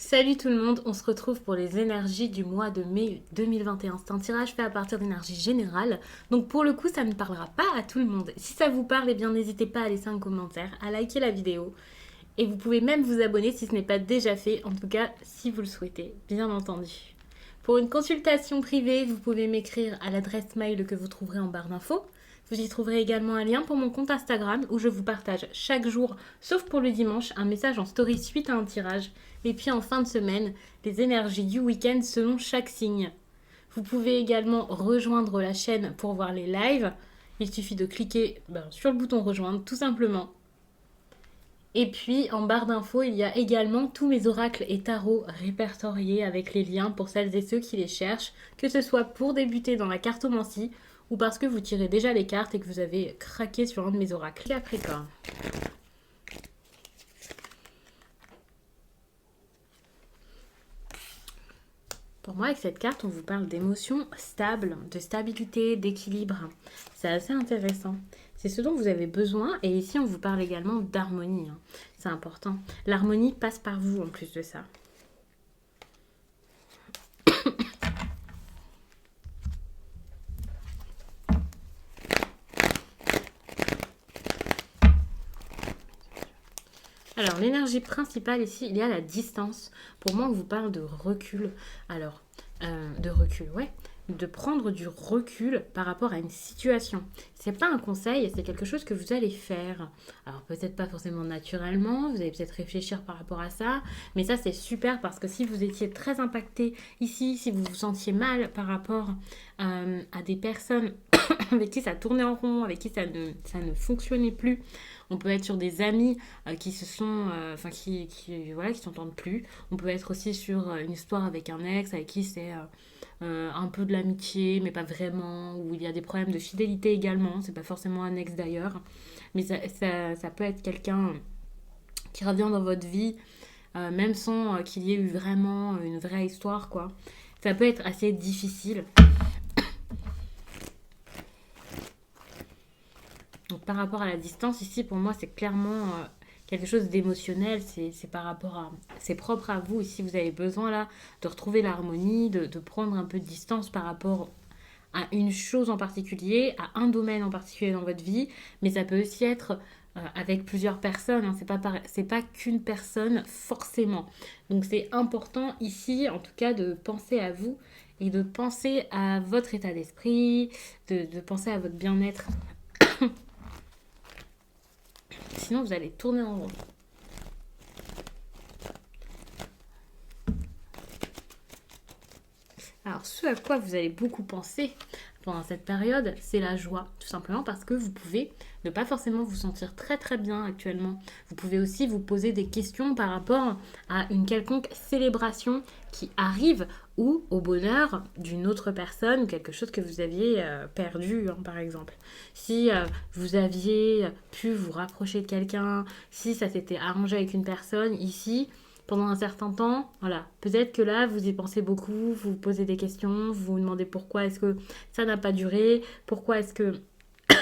Salut tout le monde, on se retrouve pour les énergies du mois de mai 2021. C'est un tirage fait à partir d'énergie générale, donc pour le coup ça ne parlera pas à tout le monde. Si ça vous parle, eh bien n'hésitez pas à laisser un commentaire, à liker la vidéo, et vous pouvez même vous abonner si ce n'est pas déjà fait, en tout cas si vous le souhaitez, bien entendu. Pour une consultation privée, vous pouvez m'écrire à l'adresse mail que vous trouverez en barre d'infos. Vous y trouverez également un lien pour mon compte Instagram où je vous partage chaque jour, sauf pour le dimanche, un message en story suite à un tirage. Et puis en fin de semaine, les énergies du week-end selon chaque signe. Vous pouvez également rejoindre la chaîne pour voir les lives. Il suffit de cliquer sur le bouton rejoindre tout simplement. Et puis en barre d'infos, il y a également tous mes oracles et tarots répertoriés avec les liens pour celles et ceux qui les cherchent, que ce soit pour débuter dans la cartomancie ou parce que vous tirez déjà les cartes et que vous avez craqué sur un de mes oracles. Capricorne. Pour moi, avec cette carte, on vous parle d'émotions stables, de stabilité, d'équilibre. C'est assez intéressant. C'est ce dont vous avez besoin. Et ici, on vous parle également d'harmonie. C'est important. L'harmonie passe par vous en plus de ça. Alors, l'énergie principale ici, il y a la distance. Pour moi, on vous parle de recul. Alors, de recul, ouais. De prendre du recul par rapport à une situation. C'est pas un conseil, c'est quelque chose que vous allez faire. Alors, peut-être pas forcément naturellement, vous allez peut-être réfléchir par rapport à ça. Mais ça, c'est super parce que si vous étiez très impacté ici, si vous vous sentiez mal par rapport à des personnes avec qui ça tournait en rond, avec qui ça ne fonctionnait plus. On peut être sur des amis qui se sont, voilà, qui s'entendent plus. On peut être aussi sur une histoire avec un ex avec qui c'est un peu de l'amitié, mais pas vraiment, où il y a des problèmes de fidélité également. C'est pas forcément un ex d'ailleurs, mais ça peut être quelqu'un qui revient dans votre vie, même sans qu'il y ait eu vraiment une vraie histoire, quoi. Ça peut être assez difficile. Donc, par rapport à la distance, ici, pour moi, c'est clairement quelque chose d'émotionnel. C'est par rapport à... C'est propre à vous. Ici, vous avez besoin, là, de retrouver l'harmonie, de prendre un peu de distance par rapport à une chose en particulier, à un domaine en particulier dans votre vie. Mais ça peut aussi être avec plusieurs personnes. Hein. C'est pas qu'une personne, forcément. Donc, c'est important, ici, en tout cas, de penser à vous et de penser à votre état d'esprit, de penser à votre bien-être. Sinon, vous allez tourner en rond. Alors, ce à quoi vous allez beaucoup penser pendant cette période, c'est la joie. Tout simplement parce que vous pouvez ne pas forcément vous sentir très très bien actuellement. Vous pouvez aussi vous poser des questions par rapport à une quelconque célébration qui arrive ou au bonheur d'une autre personne ou quelque chose que vous aviez perdu, hein, par exemple. Si vous aviez pu vous rapprocher de quelqu'un, si ça s'était arrangé avec une personne, ici, pendant un certain temps, voilà. Peut-être que là, vous y pensez beaucoup, vous vous posez des questions, vous vous demandez pourquoi est-ce que ça n'a pas duré, pourquoi est-ce que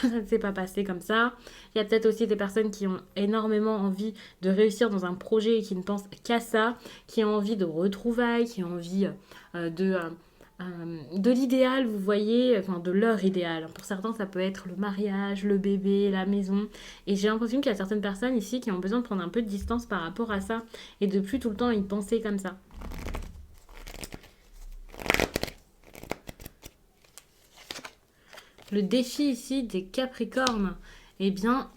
ça ne s'est pas passé comme ça. Il y a peut-être aussi des personnes qui ont énormément envie de réussir dans un projet et qui ne pensent qu'à ça, qui ont envie de retrouvailles, qui ont envie de l'idéal, vous voyez, enfin de leur idéal. Pour certains, ça peut être le mariage, le bébé, la maison. Et j'ai l'impression qu'il y a certaines personnes ici qui ont besoin de prendre un peu de distance par rapport à ça et de plus tout le temps y penser comme ça. Le défi ici des Capricornes, eh bien,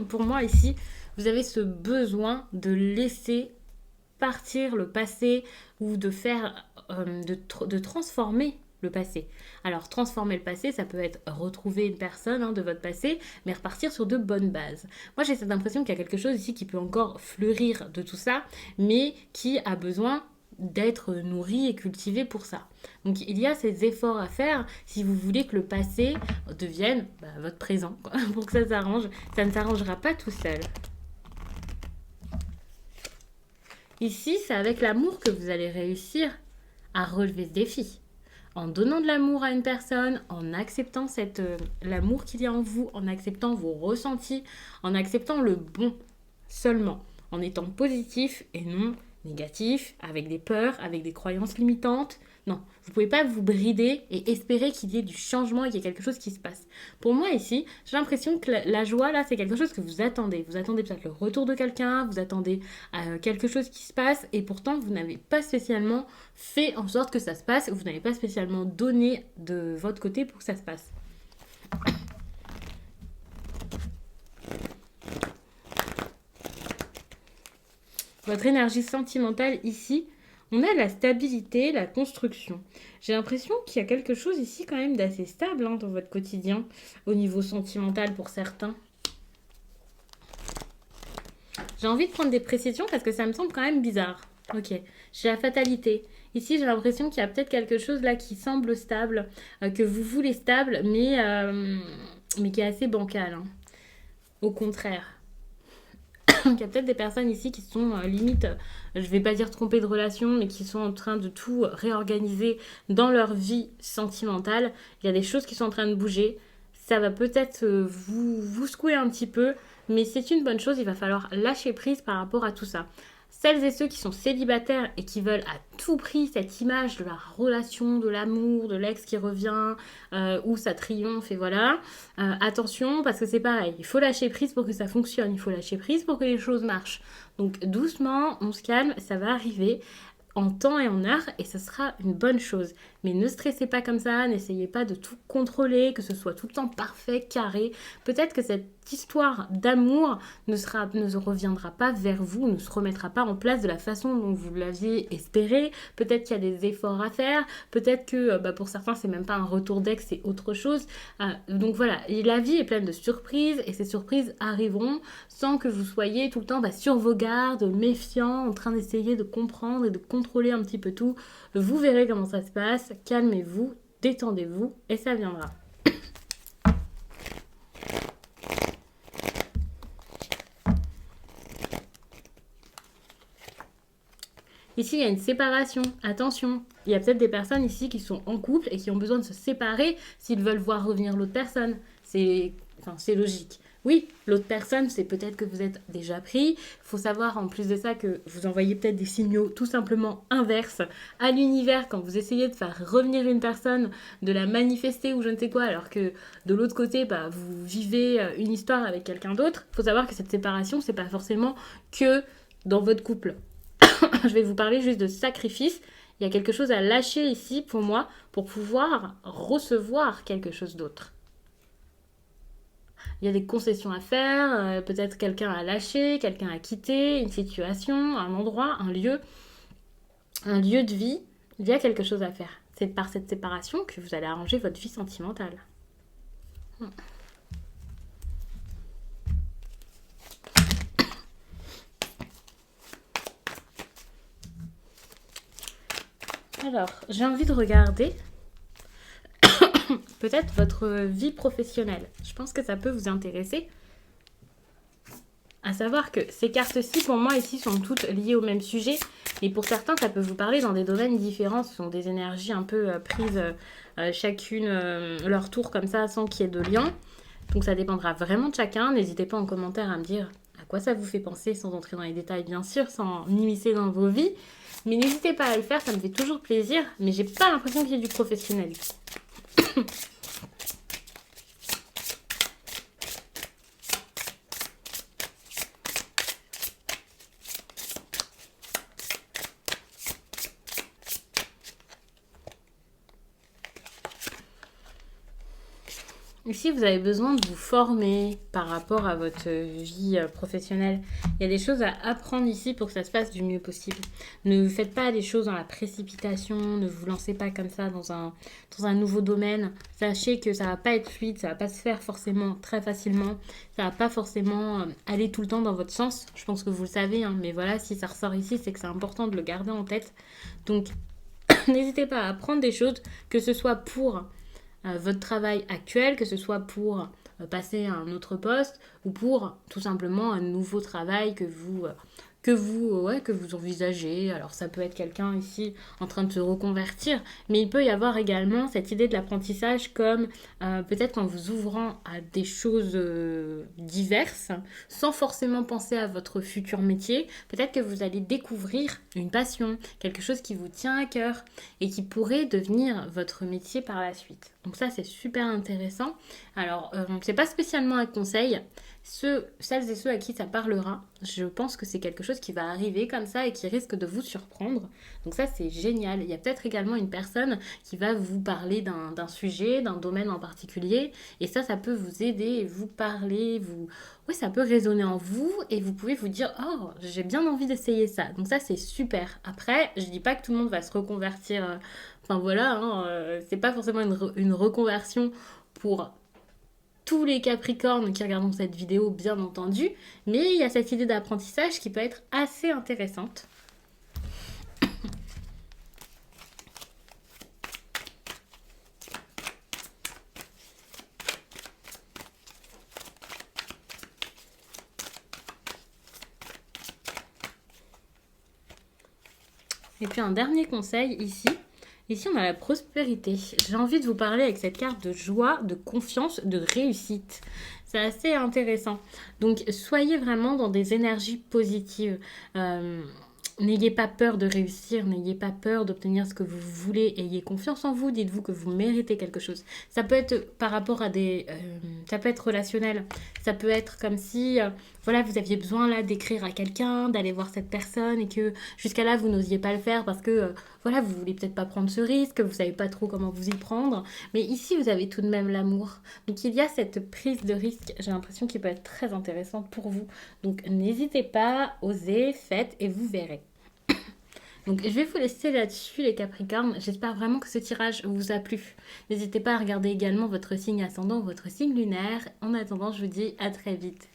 pour moi ici, vous avez ce besoin de laisser partir le passé ou de faire, de transformer le passé. Alors, transformer le passé, ça peut être retrouver une personne de votre passé, mais repartir sur de bonnes bases. Moi, j'ai cette impression qu'il y a quelque chose ici qui peut encore fleurir de tout ça, mais qui a besoin d'être nourri et cultivé pour ça. Donc il y a ces efforts à faire si vous voulez que le passé devienne votre présent, quoi, pour que ça s'arrange. Ça ne s'arrangera pas tout seul. Ici, c'est avec l'amour que vous allez réussir à relever ce défi. En donnant de l'amour à une personne, en acceptant l'amour qu'il y a en vous, en acceptant vos ressentis, en acceptant le bon seulement, en étant positif et non négatif, avec des peurs, avec des croyances limitantes. Non, vous ne pouvez pas vous brider et espérer qu'il y ait du changement et qu'il y ait quelque chose qui se passe. Pour moi ici, j'ai l'impression que la joie là, c'est quelque chose que vous attendez. Vous attendez peut-être le retour de quelqu'un, vous attendez quelque chose qui se passe et pourtant vous n'avez pas spécialement fait en sorte que ça se passe, vous n'avez pas spécialement donné de votre côté pour que ça se passe. Votre énergie sentimentale ici, on a la stabilité, la construction. J'ai l'impression qu'il y a quelque chose ici quand même d'assez stable dans votre quotidien, au niveau sentimental pour certains. J'ai envie de prendre des précisions parce que ça me semble quand même bizarre. Ok, j'ai la fatalité. Ici, j'ai l'impression qu'il y a peut-être quelque chose là qui semble stable, que vous voulez stable, mais qui est assez bancal. Au contraire. Il y a peut-être des personnes ici qui sont limite, je vais pas dire trompées de relation, mais qui sont en train de tout réorganiser dans leur vie sentimentale. Il y a des choses qui sont en train de bouger. Ça va peut-être vous secouer un petit peu, mais c'est une bonne chose. Il va falloir lâcher prise par rapport à tout ça. Celles et ceux qui sont célibataires et qui veulent à tout prix cette image de la relation, de l'amour, de l'ex qui revient, où ça triomphe et voilà. Attention parce que c'est pareil, il faut lâcher prise pour que ça fonctionne, il faut lâcher prise pour que les choses marchent. Donc doucement, on se calme, ça va arriver en temps et en heure et ce sera une bonne chose. Mais ne stressez pas comme ça, n'essayez pas de tout contrôler, que ce soit tout le temps parfait, carré. Peut-être que cette histoire d'amour ne reviendra pas vers vous, ne se remettra pas en place de la façon dont vous l'aviez espéré. Peut-être qu'il y a des efforts à faire, peut-être que pour certains c'est même pas un retour d'ex, c'est autre chose. Donc voilà, et la vie est pleine de surprises et ces surprises arriveront sans que vous soyez tout le temps sur vos gardes, méfiants, en train d'essayer de comprendre et de contrôler un petit peu tout. Vous verrez comment ça se passe, calmez-vous, détendez-vous et ça viendra. Ici, il y a une séparation. Attention, il y a peut-être des personnes ici qui sont en couple et qui ont besoin de se séparer s'ils veulent voir revenir l'autre personne. C'est logique. Oui, l'autre personne, c'est peut-être que vous êtes déjà pris. Il faut savoir en plus de ça que vous envoyez peut-être des signaux tout simplement inverses à l'univers quand vous essayez de faire revenir une personne, de la manifester ou je ne sais quoi, alors que de l'autre côté, vous vivez une histoire avec quelqu'un d'autre. Il faut savoir que cette séparation, c'est pas forcément que dans votre couple. Je vais vous parler juste de sacrifice. Il y a quelque chose à lâcher ici pour moi pour pouvoir recevoir quelque chose d'autre. Il y a des concessions à faire, peut-être quelqu'un à lâcher, quelqu'un à quitter, une situation, un endroit, un lieu de vie. Il y a quelque chose à faire. C'est par cette séparation que vous allez arranger votre vie sentimentale. Alors, j'ai envie de regarder peut-être votre vie professionnelle. Je pense que ça peut vous intéresser. À savoir que ces cartes-ci, pour moi, ici, sont toutes liées au même sujet. Et pour certains, ça peut vous parler dans des domaines différents. Ce sont des énergies un peu prises chacune leur tour comme ça, sans qu'il y ait de lien. Donc ça dépendra vraiment de chacun. N'hésitez pas en commentaire à me dire à quoi ça vous fait penser, sans entrer dans les détails, bien sûr, sans m'immiscer dans vos vies. Mais n'hésitez pas à le faire, ça me fait toujours plaisir. Mais j'ai pas l'impression qu'il y ait du professionnel ici. Ici, vous avez besoin de vous former par rapport à votre vie professionnelle. Il y a des choses à apprendre ici pour que ça se passe du mieux possible. Ne faites pas les choses dans la précipitation, ne vous lancez pas comme ça dans un nouveau domaine. Sachez que ça va pas être fluide, ça va pas se faire forcément très facilement. Ça va pas forcément aller tout le temps dans votre sens. Je pense que vous le savez, mais voilà, si ça ressort ici, c'est que c'est important de le garder en tête. Donc, n'hésitez pas à apprendre des choses, que ce soit pour votre travail actuel, que ce soit pour passer à un autre poste ou pour tout simplement un nouveau travail que que vous envisagez. Alors ça peut être quelqu'un ici en train de se reconvertir, mais il peut y avoir également cette idée de l'apprentissage comme peut-être en vous ouvrant à des choses diverses, sans forcément penser à votre futur métier. Peut-être que vous allez découvrir une passion, quelque chose qui vous tient à cœur et qui pourrait devenir votre métier par la suite. Donc ça, c'est super intéressant. Alors, c'est pas spécialement un conseil. Celles et ceux à qui ça parlera, je pense que c'est quelque chose qui va arriver comme ça et qui risque de vous surprendre. Donc ça, c'est génial. Il y a peut-être également une personne qui va vous parler d'un sujet, d'un domaine en particulier. Et ça peut vous aider et vous parler, vous... Oui, ça peut résonner en vous et vous pouvez vous dire «Oh, j'ai bien envie d'essayer ça». Donc ça, c'est super. Après, je dis pas que tout le monde va se reconvertir. Enfin voilà, hein, c'est pas forcément une reconversion pour tous les Capricornes qui regardent cette vidéo, bien entendu, mais il y a cette idée d'apprentissage qui peut être assez intéressante. Et puis un dernier conseil ici. Ici, on a la prospérité. J'ai envie de vous parler avec cette carte de joie, de confiance, de réussite. C'est assez intéressant. Donc, soyez vraiment dans des énergies positives. N'ayez pas peur de réussir, n'ayez pas peur d'obtenir ce que vous voulez, ayez confiance en vous, dites-vous que vous méritez quelque chose. Ça peut être par rapport à des... ça peut être relationnel, ça peut être comme si, voilà, vous aviez besoin là d'écrire à quelqu'un, d'aller voir cette personne et que jusqu'à là vous n'osiez pas le faire parce que, voilà, vous voulez peut-être pas prendre ce risque, vous savez pas trop comment vous y prendre, mais ici vous avez tout de même l'amour. Donc il y a cette prise de risque, j'ai l'impression qu'il peut être très intéressante pour vous. Donc n'hésitez pas, osez, faites et vous verrez. Donc je vais vous laisser là-dessus les Capricornes. J'espère vraiment que ce tirage vous a plu. N'hésitez pas à regarder également votre signe ascendant ou votre signe lunaire. En attendant, je vous dis à très vite.